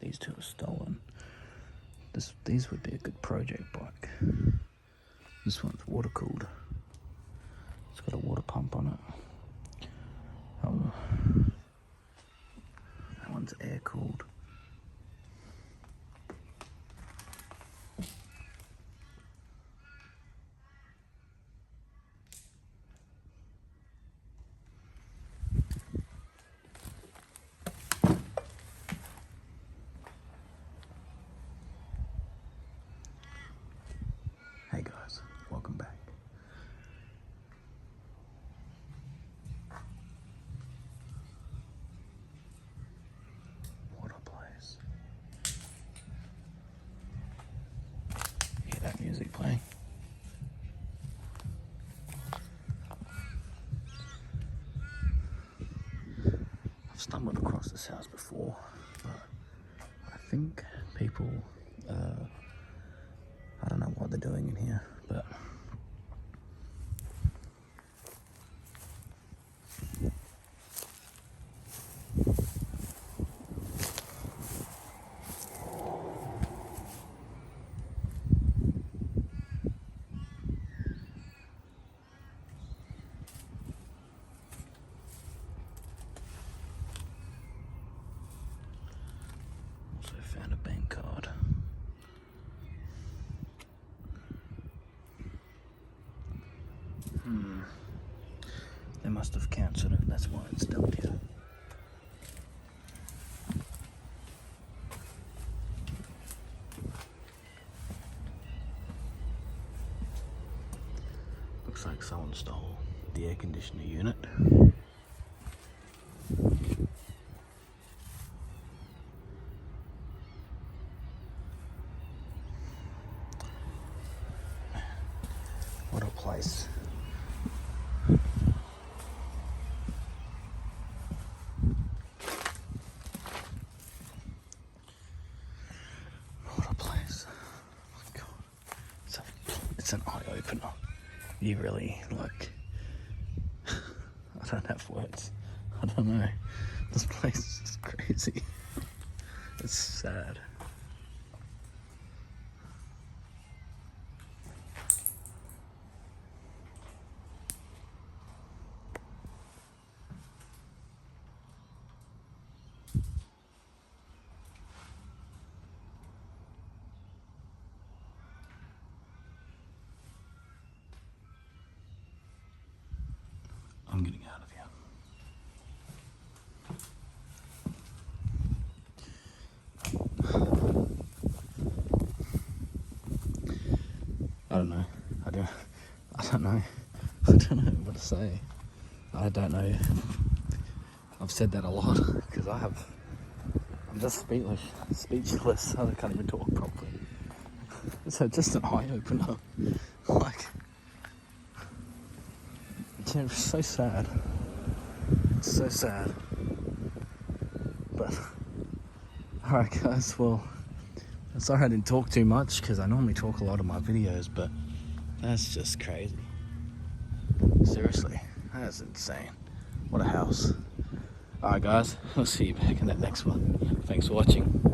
these two are stolen. These would be a good project bike. This one's water cooled. It's got a water pump on it. That one's air cooled. Hey guys, welcome back. What a place. Hear that music playing? I've stumbled across this house before, but I think people, I don't know what they're doing in here, but also found a bank card. They must have cancelled it, that's why it's dumped here. Looks like someone stole the air conditioner unit. What a place. What a place. Oh my God. It's an eye opener. You really, like, I don't have words. I don't know. This place is crazy. It's sad. I'm getting out of here. I don't know. I don't know. I don't know what to say. I don't know. I've said that a lot because I'm just speechless. I can't even talk properly. So just an eye opener. Like, it's so sad. It's so sad. But alright guys, well, sorry I didn't talk too much because I normally talk a lot in my videos, but that's just crazy. Seriously, that's insane. What a house. Alright guys, I'll see you back in that next one. Thanks for watching.